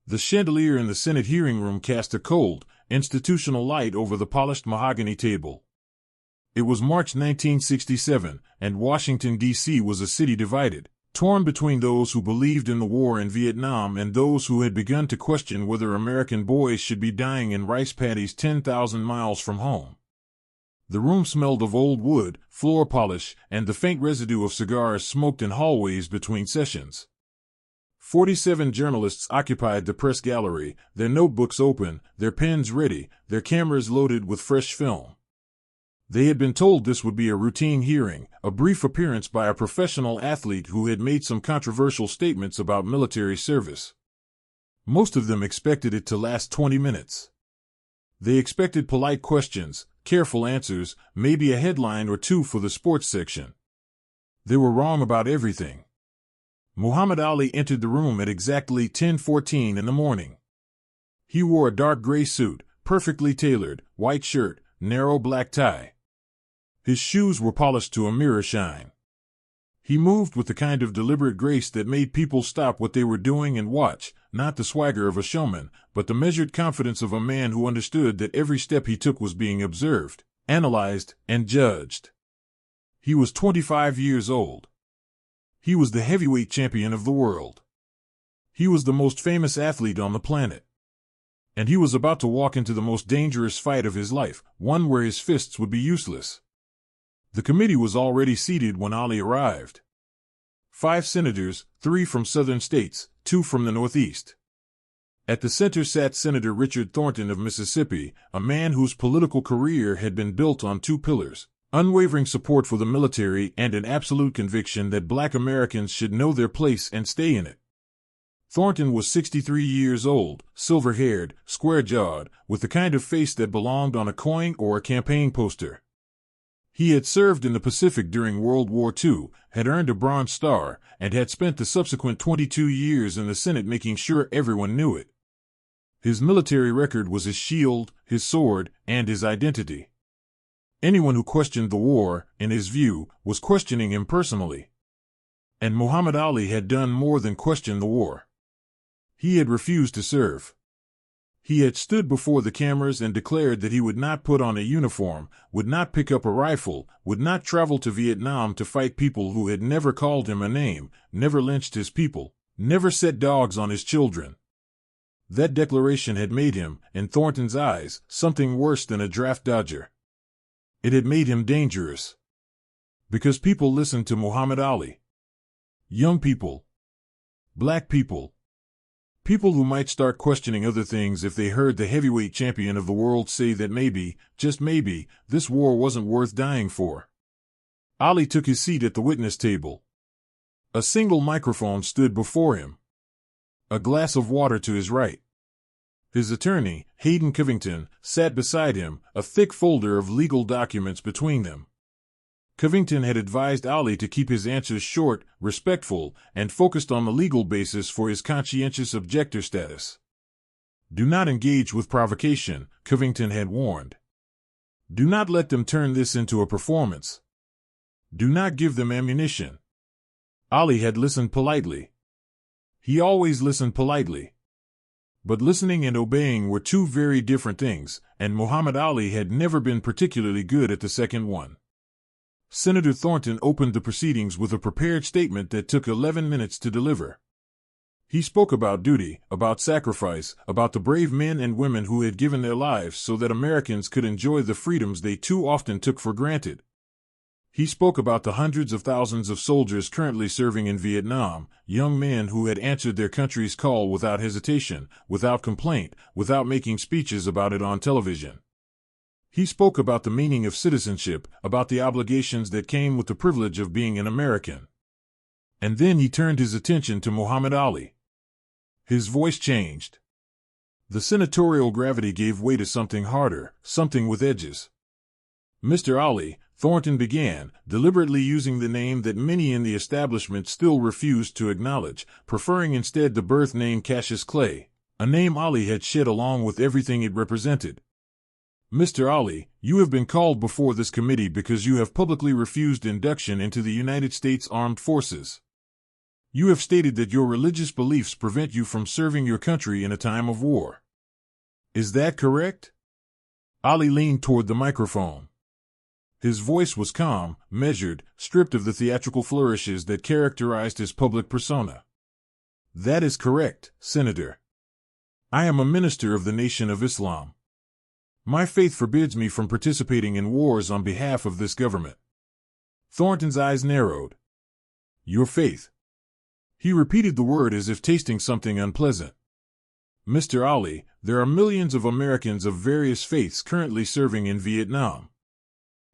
The chandelier in the Senate hearing room cast a cold, institutional light over the polished mahogany table. It was March 1967, and Washington, D.C. was a city divided, torn between those who believed in the war in Vietnam and those who had begun to question whether American boys should be dying in rice paddies 10,000 miles from home. The room smelled of old wood, floor polish, and the faint residue of cigars smoked in hallways between sessions. 47 journalists occupied the press gallery, their notebooks open, their pens ready, their cameras loaded with fresh film. They had been told this would be a routine hearing, a brief appearance by a professional athlete who had made some controversial statements about military service. Most of them expected it to last 20 minutes. They expected polite questions, careful answers, maybe a headline or two for the sports section. They were wrong about everything. Muhammad Ali entered the room at exactly 10:14 in the morning. He wore a dark gray suit, perfectly tailored, white shirt, narrow black tie. His shoes were polished to a mirror shine. He moved with the kind of deliberate grace that made people stop what they were doing and watch, not the swagger of a showman, but the measured confidence of a man who understood that every step he took was being observed, analyzed, and judged. He was 25 years old. He was the heavyweight champion of the world. He was the most famous athlete on the planet. And he was about to walk into the most dangerous fight of his life, one where his fists would be useless. The committee was already seated when Ali arrived. 5 senators, 3 from southern states, 2 from the Northeast. At the center sat Senator Richard Thornton of Mississippi, a man whose political career had been built on 2 pillars: unwavering support for the military and an absolute conviction that Black Americans should know their place and stay in it. Thornton was 63 years old, silver-haired, square-jawed, with the kind of face that belonged on a coin or a campaign poster. He had served in the Pacific during World War II, had earned a Bronze Star, and had spent the subsequent 22 years in the Senate making sure everyone knew it. His military record was his shield, his sword, and his identity. Anyone who questioned the war, in his view, was questioning him personally. And Muhammad Ali had done more than question the war. He had refused to serve. He had stood before the cameras and declared that he would not put on a uniform, would not pick up a rifle, would not travel to Vietnam to fight people who had never called him a name, never lynched his people, never set dogs on his children. That declaration had made him, in Thornton's eyes, something worse than a draft dodger. It had made him dangerous. Because people listened to Muhammad Ali. Young people. Black people. People who might start questioning other things if they heard the heavyweight champion of the world say that maybe, just maybe, this war wasn't worth dying for. Ali took his seat at the witness table. A single microphone stood before him. A glass of water to his right. His attorney, Hayden Covington, sat beside him, a thick folder of legal documents between them. Covington had advised Ali to keep his answers short, respectful, and focused on the legal basis for his conscientious objector status. Do not engage with provocation, Covington had warned. Do not let them turn this into a performance. Do not give them ammunition. Ali had listened politely. He always listened politely. But listening and obeying were 2 very different things, and Muhammad Ali had never been particularly good at the second one. Senator Thornton opened the proceedings with a prepared statement that took 11 minutes to deliver. He spoke about duty, about sacrifice, about the brave men and women who had given their lives so that Americans could enjoy the freedoms they too often took for granted. He spoke about the hundreds of thousands of soldiers currently serving in Vietnam, young men who had answered their country's call without hesitation, without complaint, without making speeches about it on television. He spoke about the meaning of citizenship, about the obligations that came with the privilege of being an American. And then he turned his attention to Muhammad Ali. His voice changed. The senatorial gravity gave way to something harder, something with edges. Mr. Ali, Thornton began, deliberately using the name that many in the establishment still refused to acknowledge, preferring instead the birth name Cassius Clay, a name Ali had shed along with everything it represented. Mr. Ali, you have been called before this committee because you have publicly refused induction into the United States Armed Forces. You have stated that your religious beliefs prevent you from serving your country in a time of war. Is that correct? Ali leaned toward the microphone. His voice was calm, measured, stripped of the theatrical flourishes that characterized his public persona. That is correct, Senator. I am a minister of the Nation of Islam. My faith forbids me from participating in wars on behalf of this government. Thornton's eyes narrowed. Your faith. He repeated the word as if tasting something unpleasant. Mr. Ali, there are millions of Americans of various faiths currently serving in Vietnam.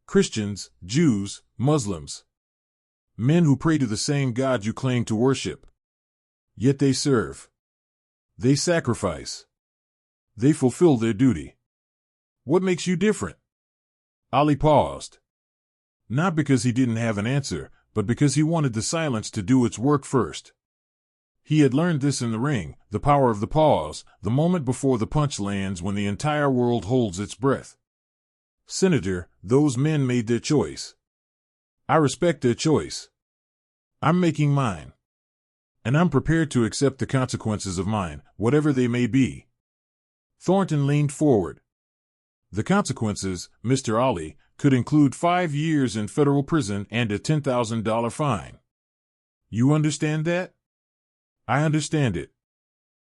Christians, Jews, Muslims. Men who pray to the same God you claim to worship. Yet they serve. They sacrifice. They fulfill their duty. What makes you different? Ali paused. Not because he didn't have an answer, but because he wanted the silence to do its work first. He had learned this in the ring, the power of the pause, the moment before the punch lands when the entire world holds its breath. Senator, those men made their choice. I respect their choice. I'm making mine. And I'm prepared to accept the consequences of mine, whatever they may be. Thornton leaned forward. The consequences, Mr. Ali, could include 5 years in federal prison and a $10,000 fine. You understand that? I understand it.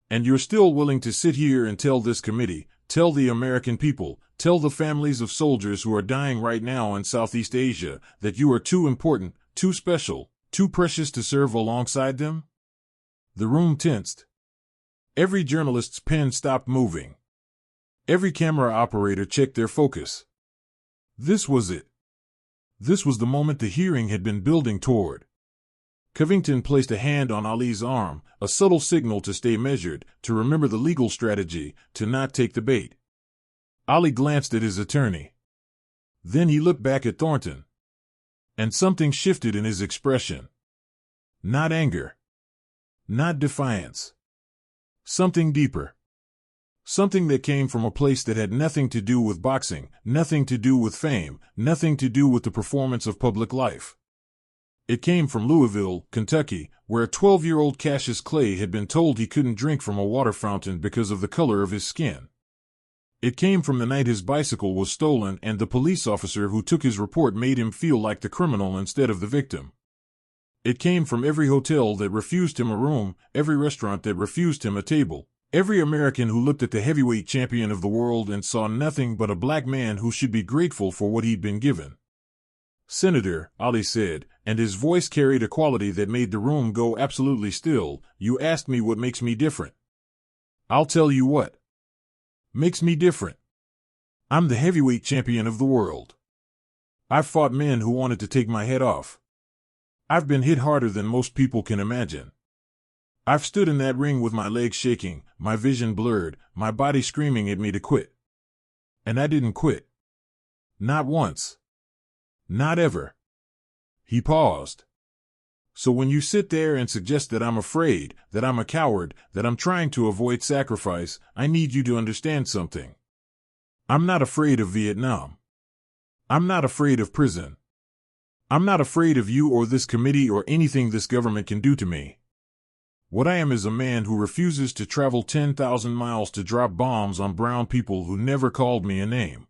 And you're still willing to sit here and tell this committee, tell the American people, tell the families of soldiers who are dying right now in Southeast Asia, that you are too important, too special, too precious to serve alongside them? The room tensed. Every journalist's pen stopped moving. Every camera operator checked their focus. This was it. This was the moment the hearing had been building toward. Covington placed a hand on Ali's arm, a subtle signal to stay measured, to remember the legal strategy, to not take the bait. Ali glanced at his attorney. Then he looked back at Thornton. And something shifted in his expression. Not anger. Not defiance. Something deeper. Something that came from a place that had nothing to do with boxing, nothing to do with fame, nothing to do with the performance of public life. It came from Louisville, Kentucky, where 12-year-old Cassius Clay had been told he couldn't drink from a water fountain because of the color of his skin. It came from the night his bicycle was stolen and the police officer who took his report made him feel like the criminal instead of the victim. It came from every hotel that refused him a room, every restaurant that refused him a table, every American who looked at the heavyweight champion of the world and saw nothing but a black man who should be grateful for what he'd been given. Senator, Ali said, and his voice carried a quality that made the room go absolutely still, you asked me what makes me different. I'll tell you what makes me different. I'm the heavyweight champion of the world. I've fought men who wanted to take my head off. I've been hit harder than most people can imagine. I've stood in that ring with my legs shaking, my vision blurred, my body screaming at me to quit. And I didn't quit. Not once. Not ever. He paused. So when you sit there and suggest that I'm afraid, that I'm a coward, that I'm trying to avoid sacrifice, I need you to understand something. I'm not afraid of Vietnam. I'm not afraid of prison. I'm not afraid of you or this committee or anything this government can do to me. What I am is a man who refuses to travel 10,000 miles to drop bombs on brown people who never called me a name.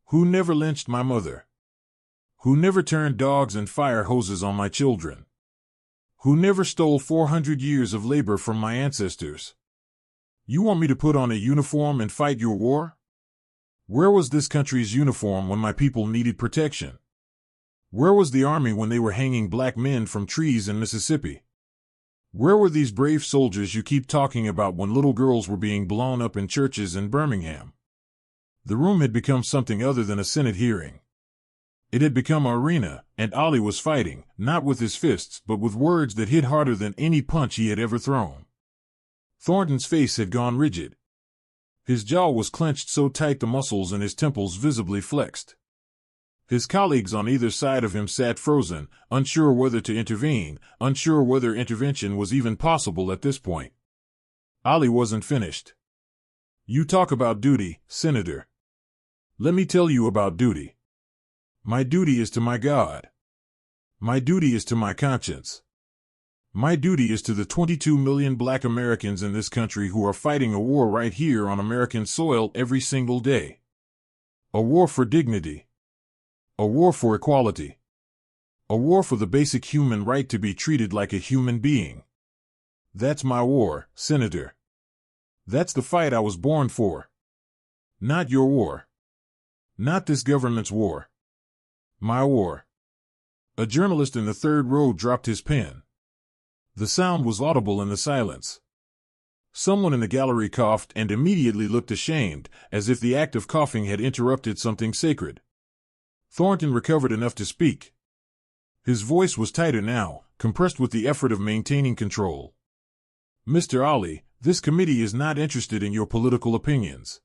Who never lynched my mother. Who never turned dogs and fire hoses on my children. Who never stole 400 years of labor from my ancestors. You want me to put on a uniform and fight your war? Where was this country's uniform when my people needed protection? Where was the army when they were hanging black men from trees in Mississippi? Where were these brave soldiers you keep talking about when little girls were being blown up in churches in Birmingham? The room had become something other than a Senate hearing. It had become an arena, and Ali was fighting, not with his fists, but with words that hit harder than any punch he had ever thrown. Thornton's face had gone rigid. His jaw was clenched so tight the muscles in his temples visibly flexed. His colleagues on either side of him sat frozen, unsure whether to intervene, unsure whether intervention was even possible at this point. Ali wasn't finished. You talk about duty, Senator. Let me tell you about duty. My duty is to my God. My duty is to my conscience. My duty is to the 22 million black Americans in this country who are fighting a war right here on American soil every single day. A war for dignity. A war for equality. A war for the basic human right to be treated like a human being. That's my war, Senator. That's the fight I was born for. Not your war. Not this government's war. My war. A journalist in the third row dropped his pen. The sound was audible in the silence. Someone in the gallery coughed and immediately looked ashamed, as if the act of coughing had interrupted something sacred. Thornton recovered enough to speak. His voice was tighter now, compressed with the effort of maintaining control. Mr. Ali, this committee is not interested in your political opinions.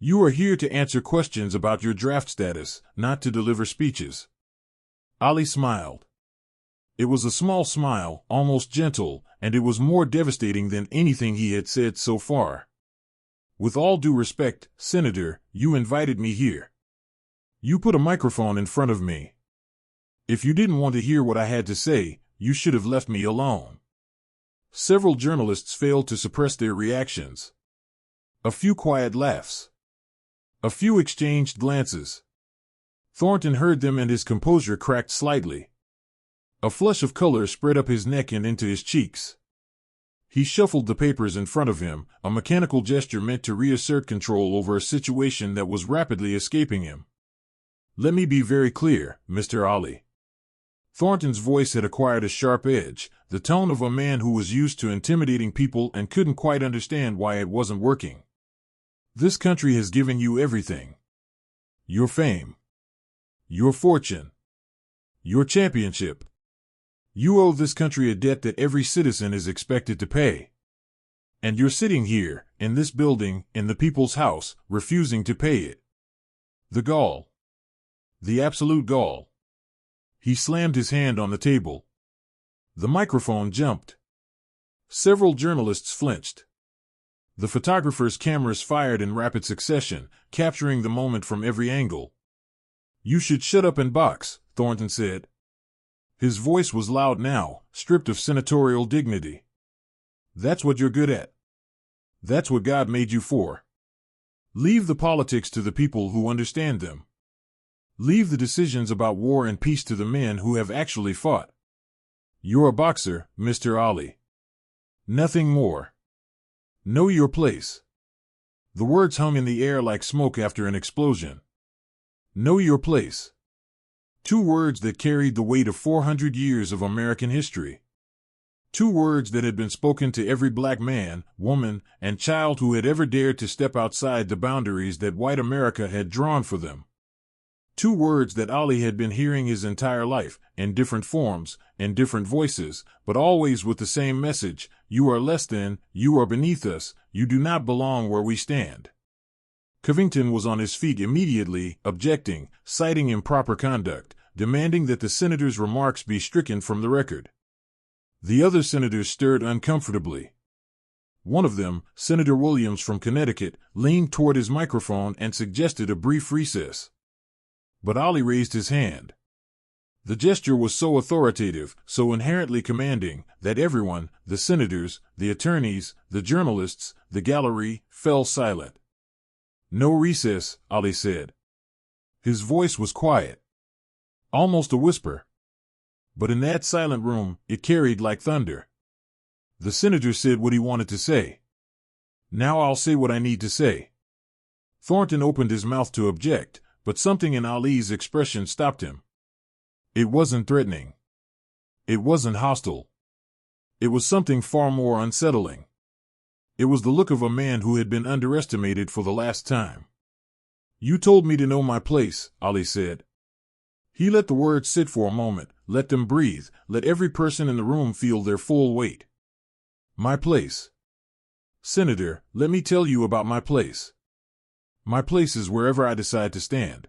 You are here to answer questions about your draft status, not to deliver speeches. Ali smiled. It was a small smile, almost gentle, and it was more devastating than anything he had said so far. With all due respect, Senator, you invited me here. You put a microphone in front of me. If you didn't want to hear what I had to say, you should have left me alone. Several journalists failed to suppress their reactions. A few quiet laughs. A few exchanged glances. Thornton heard them and his composure cracked slightly. A flush of color spread up his neck and into his cheeks. He shuffled the papers in front of him, a mechanical gesture meant to reassert control over a situation that was rapidly escaping him. Let me be very clear, Mr. Ali. Thornton's voice had acquired a sharp edge, the tone of a man who was used to intimidating people and couldn't quite understand why it wasn't working. This country has given you everything. Your fame. Your fortune. Your championship. You owe this country a debt that every citizen is expected to pay. And you're sitting here, in this building, in the people's house, refusing to pay it. The gall. The absolute gall. He slammed his hand on the table. The microphone jumped. Several journalists flinched. The photographer's cameras fired in rapid succession, capturing the moment from every angle. You should shut up and box, Thornton said. His voice was loud now, stripped of senatorial dignity. That's what you're good at. That's what God made you for. Leave the politics to the people who understand them. Leave the decisions about war and peace to the men who have actually fought. You're a boxer, Mr. Ali. Nothing more. Know your place. The words hung in the air like smoke after an explosion. Know your place. 2 words that carried the weight of 400 years of American history. 2 words that had been spoken to every black man, woman, and child who had ever dared to step outside the boundaries that white America had drawn for them. 2 words that Ali had been hearing his entire life, in different forms, in different voices, but always with the same message: you are less than, you are beneath us, you do not belong where we stand. Covington was on his feet immediately, objecting, citing improper conduct, demanding that the senator's remarks be stricken from the record. The other senators stirred uncomfortably. One of them, Senator Williams from Connecticut, leaned toward his microphone and suggested a brief recess. But Ali raised his hand. The gesture was so authoritative, so inherently commanding, that everyone, the senators, the attorneys, the journalists, the gallery, fell silent. No recess, Ali said. His voice was quiet. Almost a whisper. But in that silent room, it carried like thunder. The senator said what he wanted to say. Now I'll say what I need to say. Thornton opened his mouth to object, but something in Ali's expression stopped him. It wasn't threatening. It wasn't hostile. It was something far more unsettling. It was the look of a man who had been underestimated for the last time. You told me to know my place, Ali said. He let the words sit for a moment, let them breathe, let every person in the room feel their full weight. My place. Senator, let me tell you about my place. My place is wherever I decide to stand.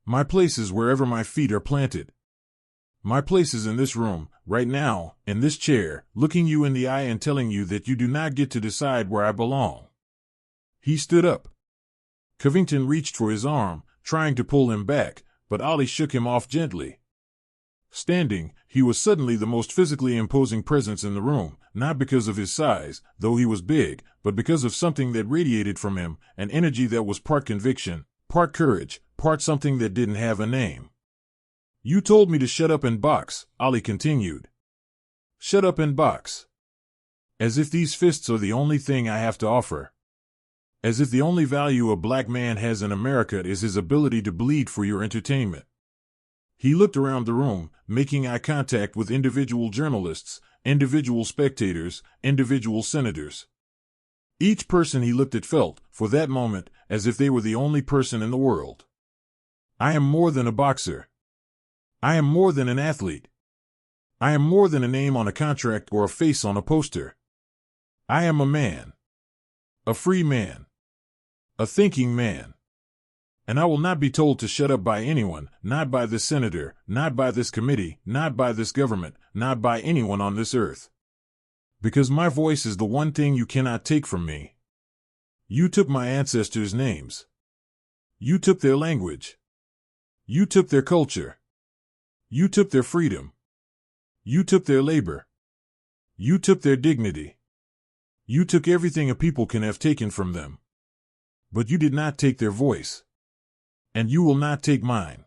My place is wherever my feet are planted. My place is in this room, right now, in this chair, looking you in the eye and telling you that you do not get to decide where I belong. He stood up. Covington reached for his arm, trying to pull him back, but Ali shook him off gently. Standing, he was suddenly the most physically imposing presence in the room, not because of his size, though he was big, but because of something that radiated from him, an energy that was part conviction, part courage, part something that didn't have a name. You told me to shut up and box, Ali continued. Shut up and box. As if these fists are the only thing I have to offer. As if the only value a black man has in America is his ability to bleed for your entertainment. He looked around the room, making eye contact with individual journalists, individual spectators, individual senators. Each person he looked at felt, for that moment, as if they were the only person in the world. I am more than a boxer. I am more than an athlete. I am more than a name on a contract or a face on a poster. I am a man. A free man. A thinking man. And I will not be told to shut up by anyone, not by this senator, not by this committee, not by this government, not by anyone on this earth. Because my voice is the one thing you cannot take from me. You took my ancestors' names. You took their language. You took their culture. You took their freedom. You took their labor. You took their dignity. You took everything a people can have taken from them. But you did not take their voice. And you will not take mine.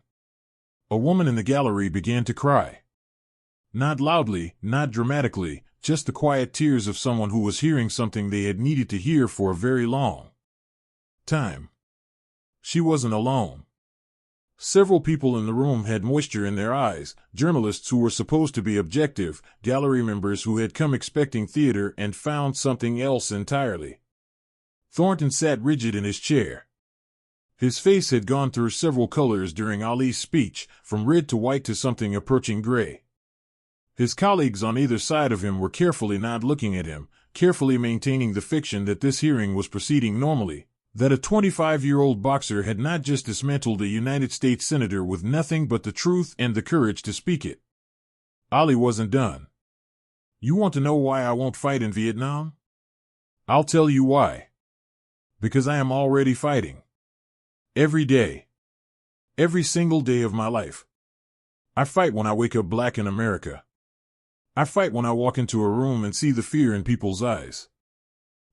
A woman in the gallery began to cry. Not loudly, not dramatically, just the quiet tears of someone who was hearing something they had needed to hear for a very long time. She wasn't alone. Several people in the room had moisture in their eyes, journalists who were supposed to be objective, gallery members who had come expecting theater and found something else entirely. Thornton sat rigid in his chair. His face had gone through several colors during Ali's speech, from red to white to something approaching gray. His colleagues on either side of him were carefully not looking at him, carefully maintaining the fiction that this hearing was proceeding normally, that a 25-year-old boxer had not just dismantled a United States senator with nothing but the truth and the courage to speak it. Ali wasn't done. You want to know why I won't fight in Vietnam? I'll tell you why. Because I am already fighting. Every day. Every single day of my life. I fight when I wake up black in America. I fight when I walk into a room and see the fear in people's eyes.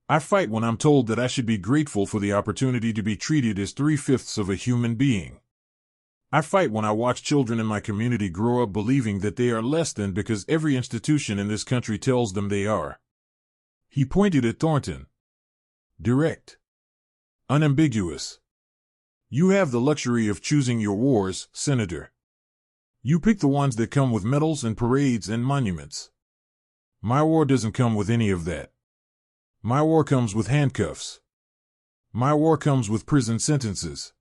I fight when I'm told that I should be grateful for the opportunity to be treated as 3/5 of a human being. I fight when I watch children in my community grow up believing that they are less than because every institution in this country tells them they are. He pointed at Thornton. Direct. Unambiguous. You have the luxury of choosing your wars, Senator. You pick the ones that come with medals and parades and monuments. My war doesn't come with any of that. My war comes with handcuffs. My war comes with prison sentences.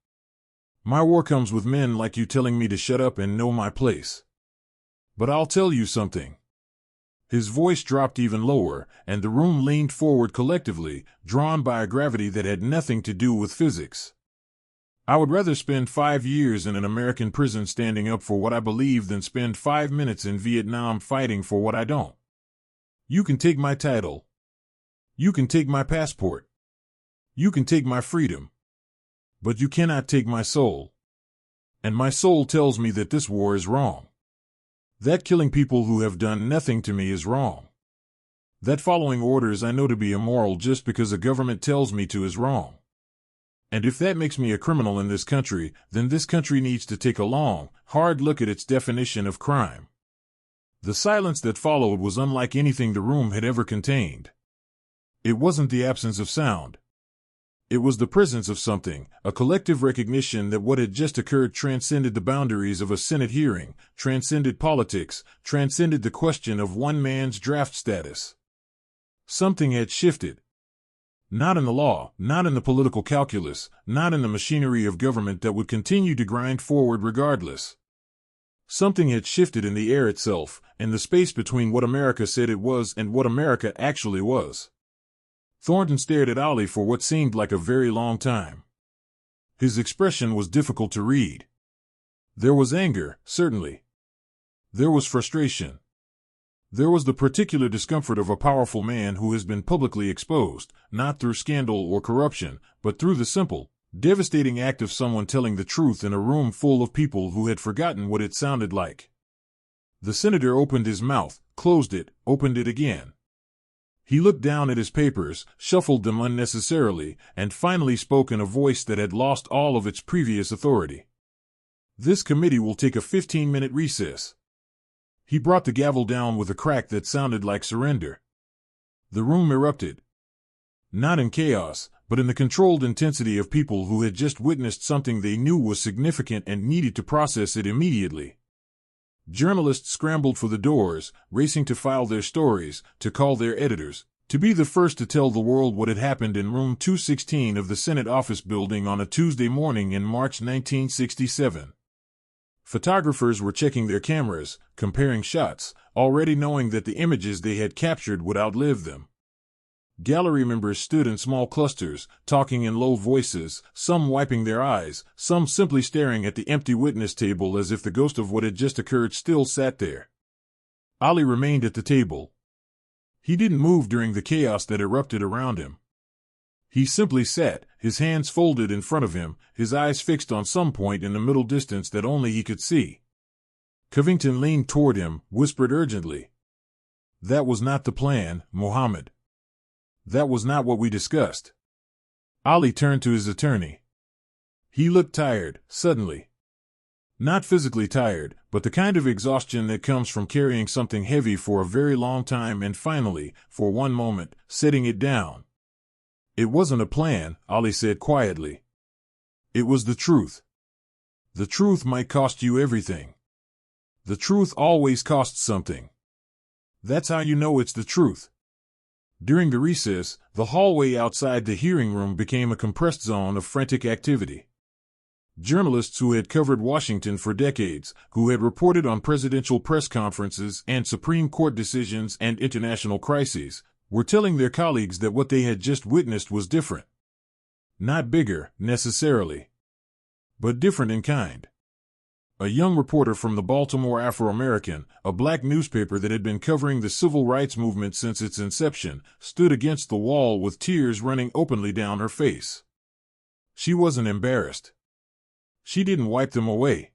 My war comes with men like you telling me to shut up and know my place. But I'll tell you something. His voice dropped even lower, and the room leaned forward collectively, drawn by a gravity that had nothing to do with physics. I would rather spend 5 years in an American prison standing up for what I believe than spend 5 minutes in Vietnam fighting for what I don't. You can take my title. You can take my passport. You can take my freedom. But you cannot take my soul. And my soul tells me that this war is wrong. That killing people who have done nothing to me is wrong. That following orders I know to be immoral just because a government tells me to is wrong. And if that makes me a criminal in this country, then this country needs to take a long, hard look at its definition of crime. The silence that followed was unlike anything the room had ever contained. It wasn't the absence of sound. It was the presence of something, a collective recognition that what had just occurred transcended the boundaries of a Senate hearing, transcended politics, transcended the question of one man's draft status. Something had shifted. Not in the law, not in the political calculus, not in the machinery of government that would continue to grind forward regardless. Something had shifted in the air itself, in the space between what America said it was and what America actually was. Thornton stared at Ali for what seemed like a very long time. His expression was difficult to read. There was anger, certainly. There was frustration. There was the particular discomfort of a powerful man who has been publicly exposed, not through scandal or corruption, but through the simple, devastating act of someone telling the truth in a room full of people who had forgotten what it sounded like. The senator opened his mouth, closed it, opened it again. He looked down at his papers, shuffled them unnecessarily, and finally spoke in a voice that had lost all of its previous authority. "This committee will take a 15-minute recess." He brought the gavel down with a crack that sounded like surrender. The room erupted. Not in chaos, but in the controlled intensity of people who had just witnessed something they knew was significant and needed to process it immediately. Journalists scrambled for the doors, racing to file their stories, to call their editors, to be the first to tell the world what had happened in room 216 of the Senate office building on a Tuesday morning in March 1967. Photographers were checking their cameras, comparing shots, already knowing that the images they had captured would outlive them. Gallery members stood in small clusters, talking in low voices, some wiping their eyes, some simply staring at the empty witness table as if the ghost of what had just occurred still sat there. Ali remained at the table. He didn't move during the chaos that erupted around him. He simply sat, his hands folded in front of him, his eyes fixed on some point in the middle distance that only he could see. Covington leaned toward him, whispered urgently, "That was not the plan, Mohammed. That was not what we discussed." Ali turned to his attorney. He looked tired, suddenly. Not physically tired, but the kind of exhaustion that comes from carrying something heavy for a very long time and finally, for one moment, setting it down. "It wasn't a plan," Ali said quietly. "It was the truth. The truth might cost you everything. The truth always costs something. That's how you know it's the truth." During the recess, the hallway outside the hearing room became a compressed zone of frantic activity. Journalists who had covered Washington for decades, who had reported on presidential press conferences and Supreme Court decisions and international crises, were telling their colleagues that what they had just witnessed was different. Not bigger, necessarily, but different in kind. A young reporter from the Baltimore Afro-American, a black newspaper that had been covering the civil rights movement since its inception, stood against the wall with tears running openly down her face. She wasn't embarrassed. She didn't wipe them away.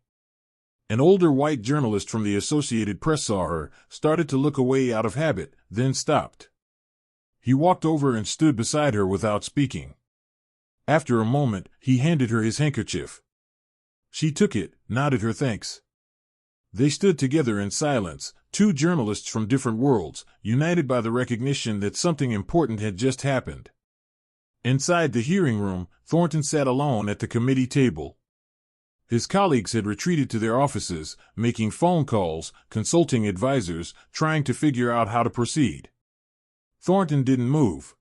An older white journalist from the Associated Press saw her, started to look away out of habit, then stopped. He walked over and stood beside her without speaking. After a moment, he handed her his handkerchief. She took it, nodded her thanks. They stood together in silence, two journalists from different worlds, united by the recognition that something important had just happened. Inside the hearing room, Thornton sat alone at the committee table. His colleagues had retreated to their offices, making phone calls, consulting advisors, trying to figure out how to proceed. Thornton didn't move.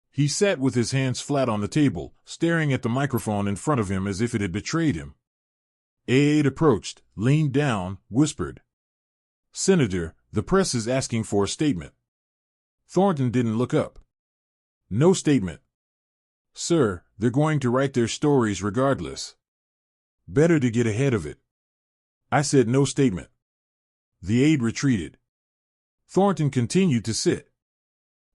He sat with his hands flat on the table, staring at the microphone in front of him as if it had betrayed him. Aide approached, leaned down, whispered, "Senator, the press is asking for a statement." Thornton didn't look up. "No statement." "Sir, they're going to write their stories regardless. Better to get ahead of it." "I said no statement." The aide retreated. Thornton continued to sit.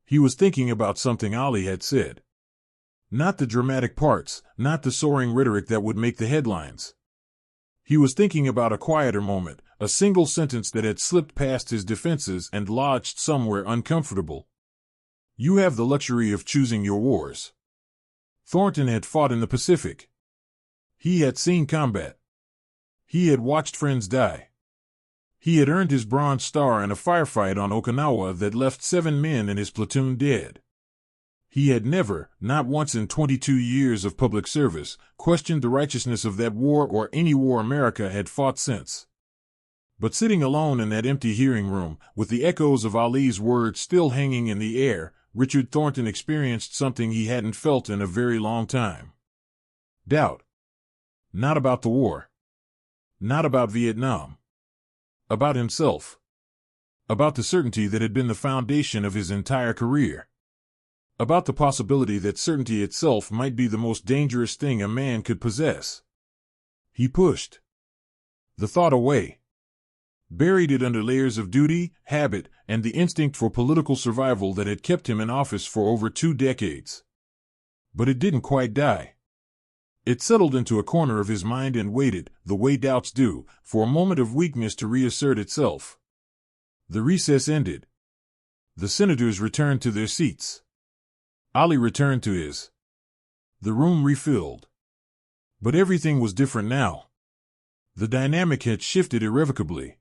He was thinking about something Ali had said. Not the dramatic parts, not the soaring rhetoric that would make the headlines. He was thinking about a quieter moment, a single sentence that had slipped past his defenses and lodged somewhere uncomfortable. "You have the luxury of choosing your wars." Thornton had fought in the Pacific. He had seen combat. He had watched friends die. He had earned his Bronze Star in a firefight on Okinawa that left 7 men in his platoon dead. He had never, not once in 22 years of public service, questioned the righteousness of that war or any war America had fought since. But sitting alone in that empty hearing room, with the echoes of Ali's words still hanging in the air, Richard Thornton experienced something he hadn't felt in a very long time. Doubt. Not about the war. Not about Vietnam. About himself. About the certainty that had been the foundation of his entire career. About the possibility that certainty itself might be the most dangerous thing a man could possess. He pushed the thought away. Buried it under layers of duty, habit, and the instinct for political survival that had kept him in office for over 2 decades. But it didn't quite die. It settled into a corner of his mind and waited, the way doubts do, for a moment of weakness to reassert itself. The recess ended. The senators returned to their seats. Ali returned to his. The room refilled. But everything was different now. The dynamic had shifted irrevocably.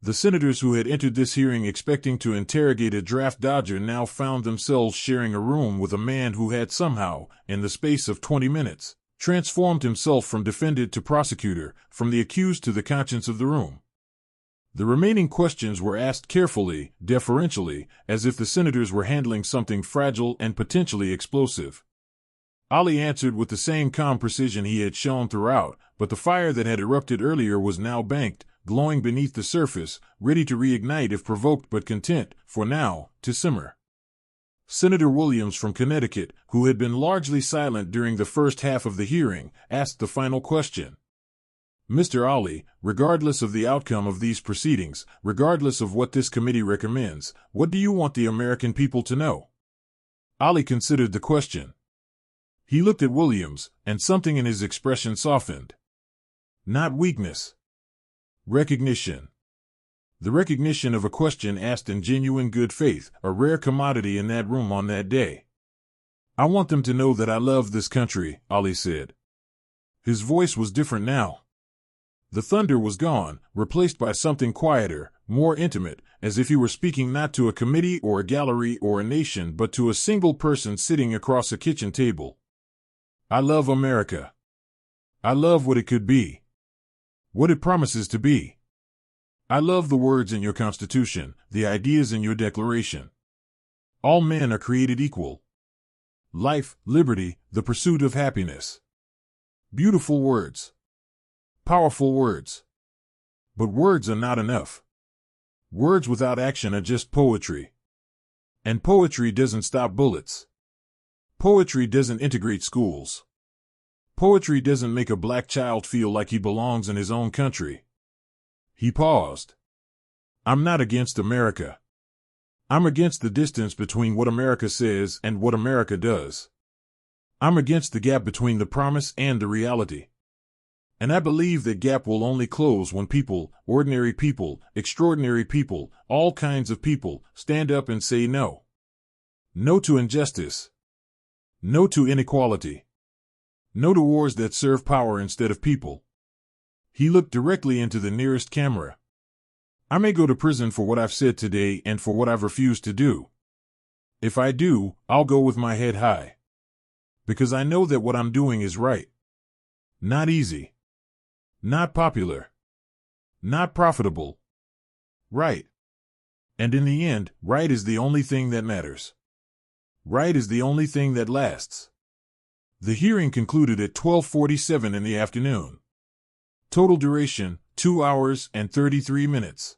The senators who had entered this hearing expecting to interrogate a draft dodger now found themselves sharing a room with a man who had somehow, in the space of 20 minutes, transformed himself from defendant to prosecutor, from the accused to the conscience of the room. The remaining questions were asked carefully, deferentially, as if the senators were handling something fragile and potentially explosive. Ali answered with the same calm precision he had shown throughout, but the fire that had erupted earlier was now banked, glowing beneath the surface, ready to reignite if provoked but content, for now, to simmer. Senator Williams from Connecticut, who had been largely silent during the first half of the hearing, asked the final question. Mr. Ali, regardless of the outcome of these proceedings, regardless of what this committee recommends, what do you want the American people to know? Ali considered the question. He looked at Williams, and something in his expression softened. Not weakness. Recognition. The recognition of a question asked in genuine good faith, a rare commodity in that room on that day. I want them to know that I love this country, Ali said. His voice was different now. The thunder was gone, replaced by something quieter, more intimate, as if he were speaking not to a committee or a gallery or a nation but to a single person sitting across a kitchen table. I love America. I love what it could be. What it promises to be. I love the words in your Constitution, the ideas in your Declaration. All men are created equal. Life, liberty, the pursuit of happiness. Beautiful words. Powerful words. But words are not enough. Words without action are just poetry. And poetry doesn't stop bullets. Poetry doesn't integrate schools. Poetry doesn't make a black child feel like he belongs in his own country. He paused. I'm not against America. I'm against the distance between what America says and what America does. I'm against the gap between the promise and the reality. And I believe that gap will only close when people, ordinary people, extraordinary people, all kinds of people, stand up and say no. No to injustice. No to inequality. No to wars that serve power instead of people. He looked directly into the nearest camera. I may go to prison for what I've said today and for what I've refused to do. If I do, I'll go with my head high. Because I know that what I'm doing is right. Not easy. Not popular. Not profitable. Right. And in the end, right is the only thing that matters. Right is the only thing that lasts. The hearing concluded at 12:47 in the afternoon. Total duration, 2 hours and 33 minutes.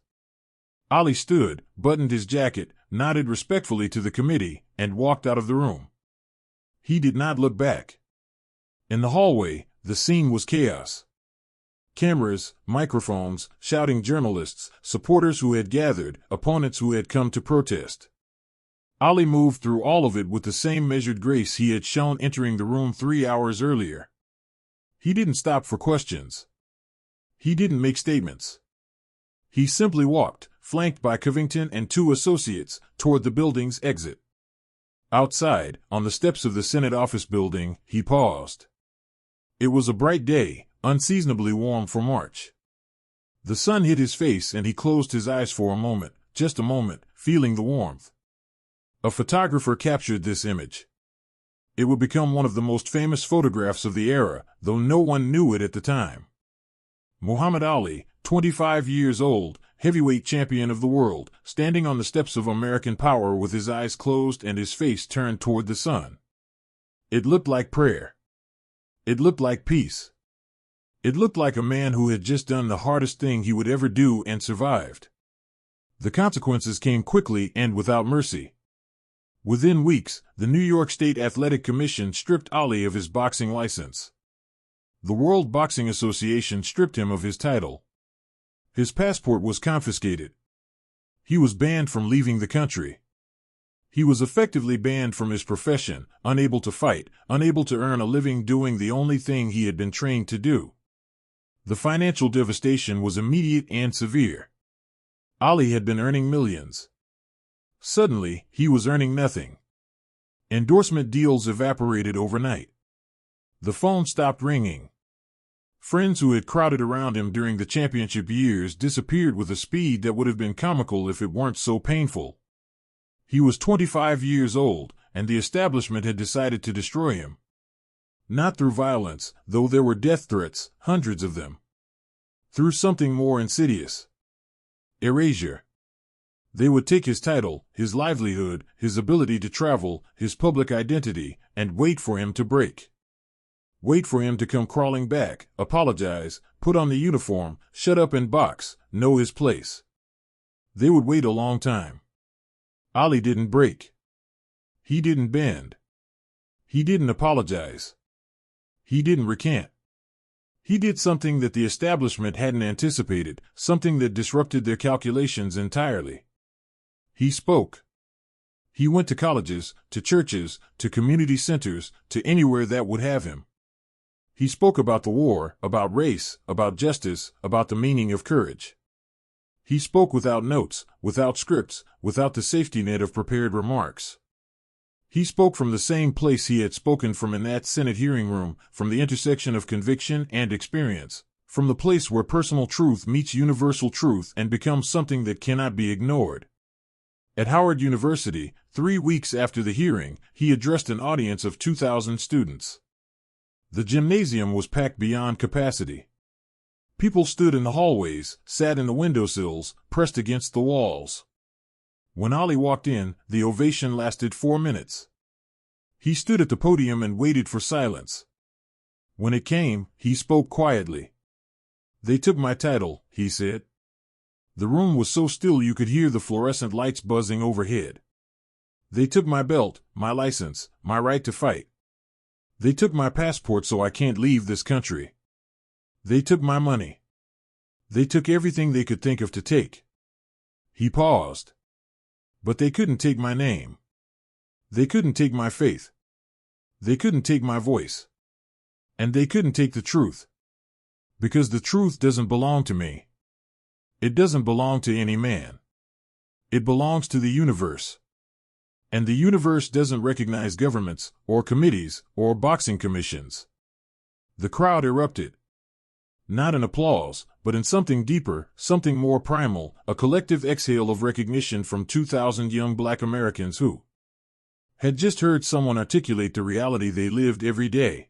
Ali stood, buttoned his jacket, nodded respectfully to the committee, and walked out of the room. He did not look back. In the hallway, the scene was chaos. Cameras, microphones, shouting journalists, supporters who had gathered, opponents who had come to protest. Ali moved through all of it with the same measured grace he had shown entering the room 3 hours earlier. He didn't stop for questions. He didn't make statements. He simply walked, flanked by Covington and 2 associates, toward the building's exit. Outside, on the steps of the Senate office building, he paused. It was a bright day, unseasonably warm for March. The sun hit his face and he closed his eyes for a moment, just a moment, feeling the warmth. A photographer captured this image. It would become one of the most famous photographs of the era, though no one knew it at the time. Muhammad Ali, 25 years old, heavyweight champion of the world, standing on the steps of American power with his eyes closed and his face turned toward the sun. It looked like prayer. It looked like peace. It looked like a man who had just done the hardest thing he would ever do and survived. The consequences came quickly and without mercy. Within weeks, the New York State Athletic Commission stripped Ali of his boxing license. The World Boxing Association stripped him of his title. His passport was confiscated. He was banned from leaving the country. He was effectively banned from his profession, unable to fight, unable to earn a living doing the only thing he had been trained to do. The financial devastation was immediate and severe. Ali had been earning millions. Suddenly, he was earning nothing. Endorsement deals evaporated overnight. The phone stopped ringing. Friends who had crowded around him during the championship years disappeared with a speed that would have been comical if it weren't so painful. He was 25 years old, and the establishment had decided to destroy him. Not through violence, though there were death threats, hundreds of them. Through something more insidious. Erasure. They would take his title, his livelihood, his ability to travel, his public identity, and wait for him to break. Wait for him to come crawling back, apologize, put on the uniform, shut up and box, know his place. They would wait a long time. Ali didn't break. He didn't bend. He didn't apologize. He didn't recant. He did something that the establishment hadn't anticipated, something that disrupted their calculations entirely. He spoke. He went to colleges, to churches, to community centers, to anywhere that would have him. He spoke about the war, about race, about justice, about the meaning of courage. He spoke without notes, without scripts, without the safety net of prepared remarks. He spoke from the same place he had spoken from in that Senate hearing room, from the intersection of conviction and experience, from the place where personal truth meets universal truth and becomes something that cannot be ignored. At Howard University, 3 weeks after the hearing, he addressed an audience of 2,000 students. The gymnasium was packed beyond capacity. People stood in the hallways, sat in the windowsills, pressed against the walls. When Ali walked in, the ovation lasted 4 minutes. He stood at the podium and waited for silence. When it came, he spoke quietly. "They took my title," he said. The room was so still you could hear the fluorescent lights buzzing overhead. "They took my belt, my license, my right to fight. They took my passport so I can't leave this country. They took my money. They took everything they could think of to take." He paused. "But they couldn't take my name. They couldn't take my faith. They couldn't take my voice. And they couldn't take the truth. Because the truth doesn't belong to me. It doesn't belong to any man. It belongs to the universe. And the universe doesn't recognize governments, or committees, or boxing commissions." The crowd erupted. Not in applause, but in something deeper, something more primal, a collective exhale of recognition from 2,000 young black Americans who had just heard someone articulate the reality they lived every day.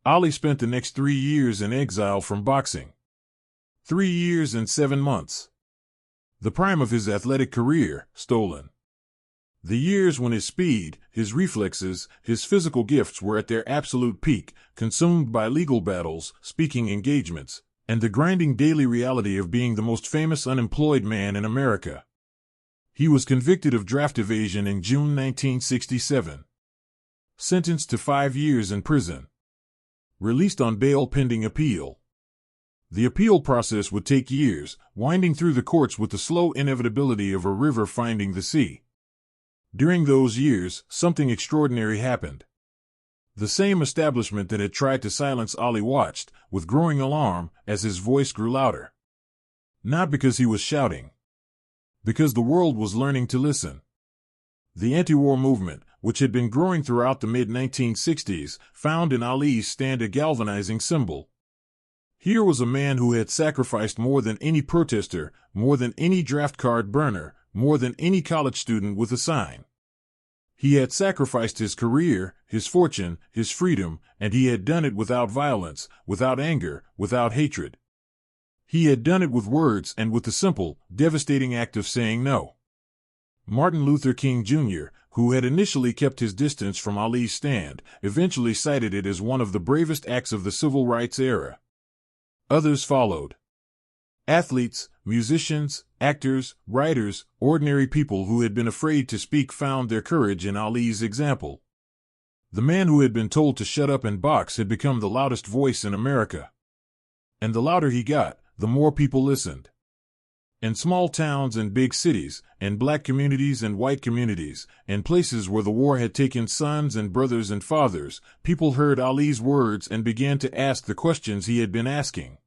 Ali spent the next 3 years in exile from boxing. 3 years and 7 months. The prime of his athletic career, stolen. The years when his speed, his reflexes, his physical gifts were at their absolute peak, consumed by legal battles, speaking engagements, and the grinding daily reality of being the most famous unemployed man in America. He was convicted of draft evasion in June 1967. Sentenced to 5 years in prison. Released on bail pending appeal. The appeal process would take years, winding through the courts with the slow inevitability of a river finding the sea. During those years, something extraordinary happened. The same establishment that had tried to silence Ali watched, with growing alarm, as his voice grew louder. Not because he was shouting. Because the world was learning to listen. The anti-war movement, which had been growing throughout the mid-1960s, found in Ali's stand a galvanizing symbol. Here was a man who had sacrificed more than any protester, more than any draft card burner, more than any college student with a sign. He had sacrificed his career, his fortune, his freedom, and he had done it without violence, without anger, without hatred. He had done it with words and with the simple, devastating act of saying no. Martin Luther King Jr., who had initially kept his distance from Ali's stand, eventually cited it as one of the bravest acts of the civil rights era. Others followed. Athletes, musicians, actors, writers, ordinary people who had been afraid to speak found their courage in Ali's example. The man who had been told to shut up and box had become the loudest voice in America. And the louder he got, the more people listened. In small towns and big cities, in black communities and white communities, in places where the war had taken sons and brothers and fathers, people heard Ali's words and began to ask the questions he had been asking.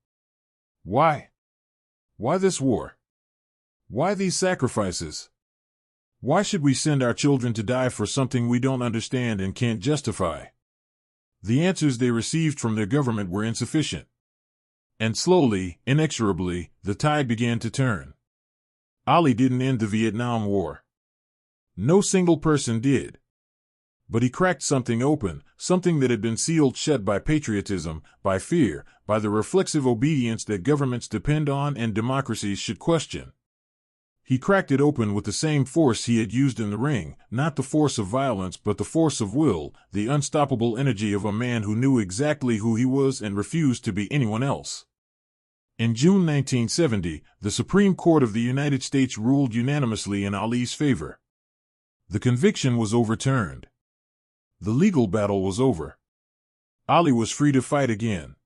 Why? Why this war? Why these sacrifices? Why should we send our children to die for something we don't understand and can't justify? The answers they received from their government were insufficient. And slowly, inexorably, the tide began to turn. Ali didn't end the Vietnam War. No single person did. But he cracked something open, something that had been sealed shut by patriotism, by fear, by the reflexive obedience that governments depend on and democracies should question. He cracked it open with the same force he had used in the ring, not the force of violence but the force of will, the unstoppable energy of a man who knew exactly who he was and refused to be anyone else. In June 1970, the Supreme Court of the United States ruled unanimously in Ali's favor. The conviction was overturned. The legal battle was over. Ali was free to fight again.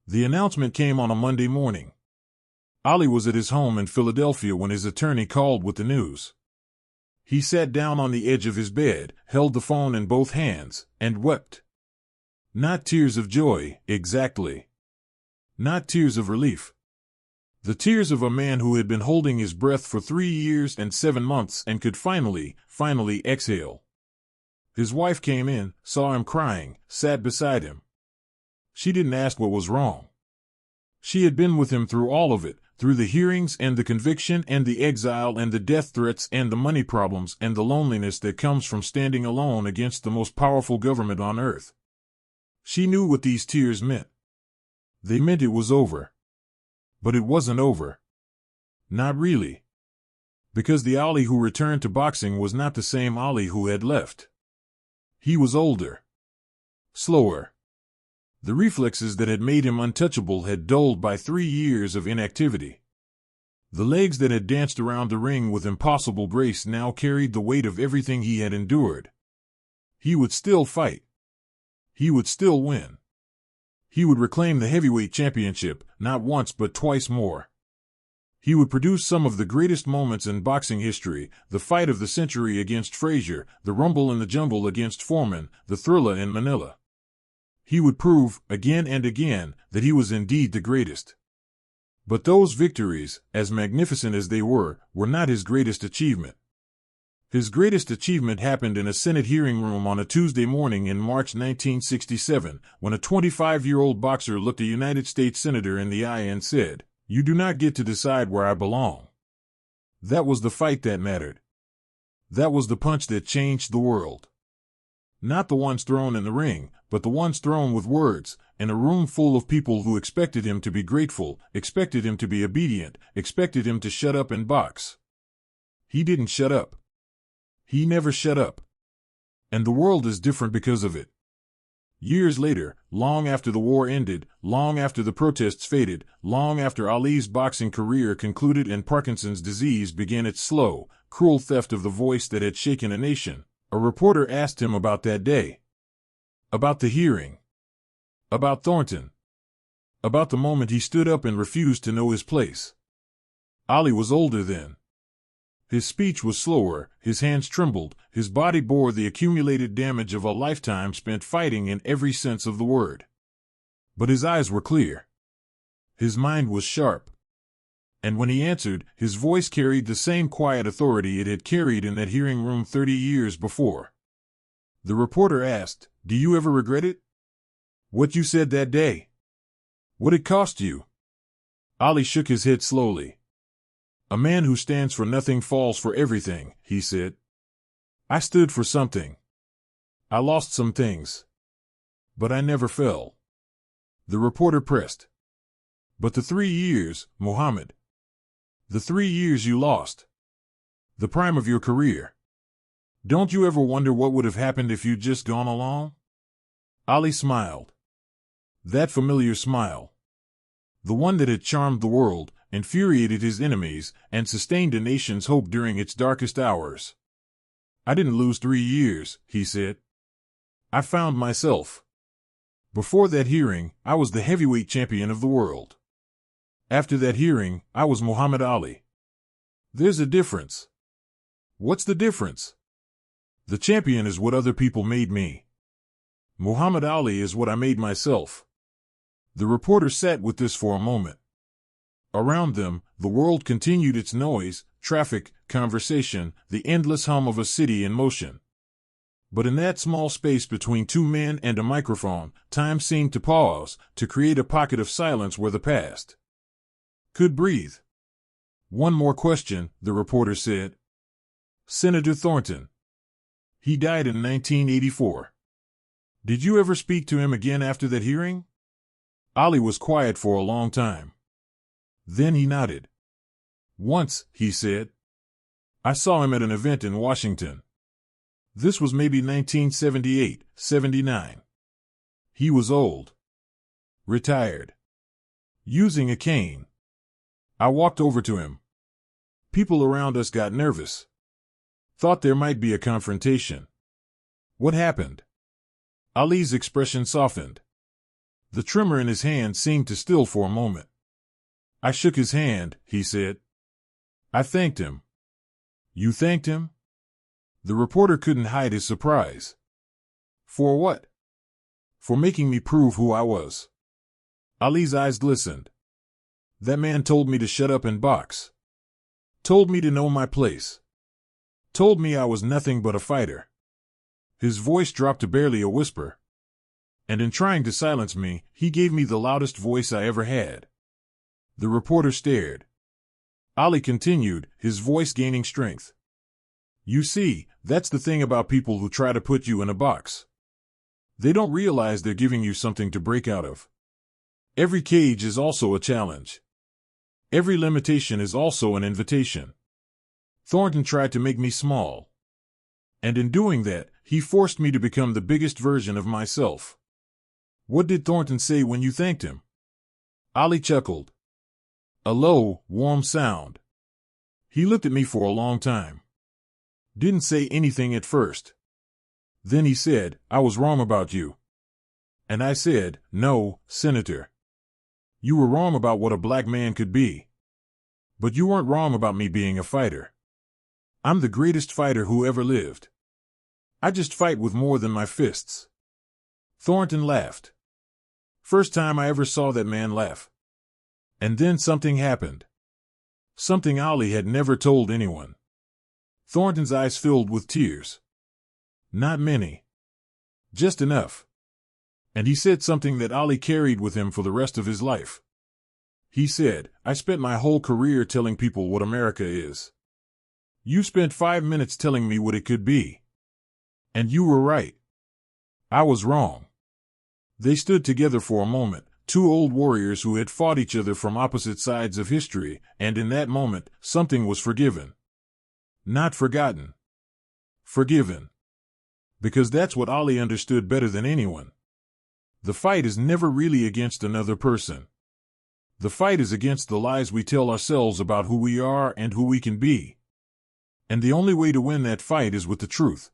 The announcement came on a Monday morning. Ali was at his home in Philadelphia when his attorney called with the news. He sat down on the edge of his bed, held the phone in both hands, and wept. Not tears of joy, exactly. Not tears of relief. The tears of a man who had been holding his breath for 3 years and 7 months and could finally exhale. His wife came in, saw him crying, sat beside him. She didn't ask what was wrong. She had been with him through all of it, through the hearings and the conviction and the exile and the death threats and the money problems and the loneliness that comes from standing alone against the most powerful government on earth. She knew what these tears meant. They meant it was over. But it wasn't over. Not really. Because the Ali who returned to boxing was not the same Ali who had left. He was older. Slower. The reflexes that had made him untouchable had dulled by 3 years of inactivity. The legs that had danced around the ring with impossible grace now carried the weight of everything he had endured. He would still fight. He would still win. He would reclaim the heavyweight championship, not once but twice more. He would produce some of the greatest moments in boxing history, the fight of the century against Frazier, the rumble in the jungle against Foreman, the thriller in Manila. He would prove, again and again, that he was indeed the greatest. But those victories, as magnificent as they were not his greatest achievement. His greatest achievement happened in a Senate hearing room on a Tuesday morning in March 1967, when a 25-year-old boxer looked a United States senator in the eye and said, "You do not get to decide where I belong." That was the fight that mattered. That was the punch that changed the world. Not the ones thrown in the ring, but the ones thrown with words, in a room full of people who expected him to be grateful, expected him to be obedient, expected him to shut up and box. He didn't shut up. He never shut up. And the world is different because of it. Years later, long after the war ended, long after the protests faded, long after Ali's boxing career concluded and Parkinson's disease began its slow, cruel theft of the voice that had shaken a nation, a reporter asked him about that day. About the hearing. About Thornton. About the moment he stood up and refused to know his place. Ali was older then. His speech was slower, his hands trembled, his body bore the accumulated damage of a lifetime spent fighting in every sense of the word. But his eyes were clear. His mind was sharp. And when he answered, his voice carried the same quiet authority it had carried in that hearing room 30 years before. The reporter asked, "Do you ever regret it? What you said that day? What it cost you?" Ali shook his head slowly. "A man who stands for nothing falls for everything," he said. "I stood for something. I lost some things. But I never fell." The reporter pressed. "But the 3 years, Muhammad. The 3 years you lost. The prime of your career. Don't you ever wonder what would have happened if you'd just gone along?" Ali smiled. That familiar smile. The one that had charmed the world, infuriated his enemies, and sustained a nation's hope during its darkest hours. "I didn't lose 3 years," he said. "I found myself. Before that hearing, I was the heavyweight champion of the world. After that hearing, I was Muhammad Ali. There's a difference. What's the difference? The champion is what other people made me. Muhammad Ali is what I made myself. The reporter sat with this for a moment. Around them, the world continued its noise, traffic, conversation, the endless hum of a city in motion. But in that small space between two men and a microphone, time seemed to pause, to create a pocket of silence where the past could breathe. One more question, the reporter said. Senator Thornton. He died in 1984. Did you ever speak to him again after that hearing? Ali was quiet for a long time. Then he nodded. Once, he said. I saw him at an event in Washington. This was maybe 1978, 79. He was old. Retired. Using a cane. I walked over to him. People around us got nervous. Thought there might be a confrontation. What happened? Ali's expression softened. The tremor in his hand seemed to still for a moment. I shook his hand, he said. I thanked him. You thanked him? The reporter couldn't hide his surprise. For what? For making me prove who I was. Ali's eyes glistened. That man told me to shut up and box. Told me to know my place. Told me I was nothing but a fighter. His voice dropped to barely a whisper. And in trying to silence me, he gave me the loudest voice I ever had. The reporter stared. Ali continued, his voice gaining strength. You see, that's the thing about people who try to put you in a box. They don't realize they're giving you something to break out of. Every cage is also a challenge. Every limitation is also an invitation. Thornton tried to make me small. And in doing that, he forced me to become the biggest version of myself. What did Thornton say when you thanked him? Ali chuckled. A low, warm sound. He looked at me for a long time. Didn't say anything at first. Then he said, I was wrong about you. And I said, no, Senator. You were wrong about what a black man could be. But you weren't wrong about me being a fighter. I'm the greatest fighter who ever lived. I just fight with more than my fists. Thornton laughed. First time I ever saw that man laugh. And then something happened. Something Ali had never told anyone. Thornton's eyes filled with tears. Not many. Just enough. And he said something that Ali carried with him for the rest of his life. He said, I spent my whole career telling people what America is. You spent 5 minutes telling me what it could be. And you were right. I was wrong. They stood together for a moment, two old warriors who had fought each other from opposite sides of history, and in that moment, something was forgiven. Not forgotten. Forgiven. Because that's what Ali understood better than anyone. The fight is never really against another person. The fight is against the lies we tell ourselves about who we are and who we can be. And the only way to win that fight is with the truth.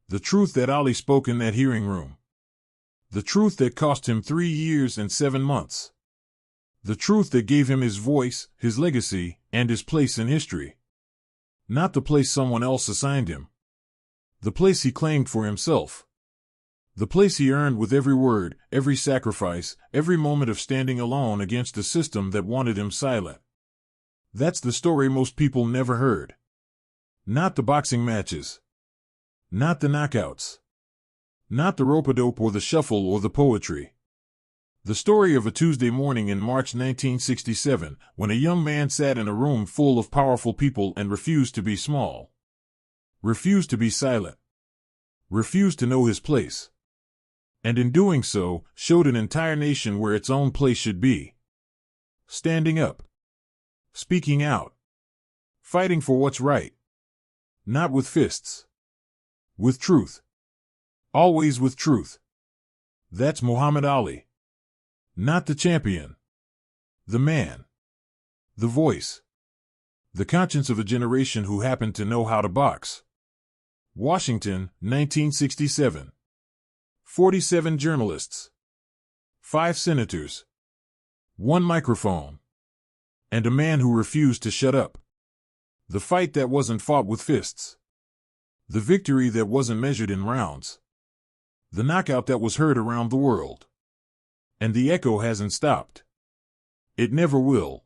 The truth that Ali spoke in that hearing room. The truth that cost him 3 years and 7 months. The truth that gave him his voice, his legacy, and his place in history. Not the place someone else assigned him. The place he claimed for himself. The place he earned with every word, every sacrifice, every moment of standing alone against a system that wanted him silent. That's the story most people never heard. Not the boxing matches. Not the knockouts. Not the rope-a-dope or the shuffle or the poetry. The story of a Tuesday morning in March 1967, when a young man sat in a room full of powerful people and refused to be small. Refused to be silent. Refused to know his place. And in doing so, showed an entire nation where its own place should be. Standing up. Speaking out. Fighting for what's right. Not with fists. With truth. Always with truth. That's Muhammad Ali. Not the champion. The man. The voice. The conscience of a generation who happened to know how to box. Washington, 1967. 47 journalists. 5 senators. 1 microphone. And a man who refused to shut up. The fight that wasn't fought with fists. The victory that wasn't measured in rounds. The knockout that was heard around the world. And the echo hasn't stopped. It never will.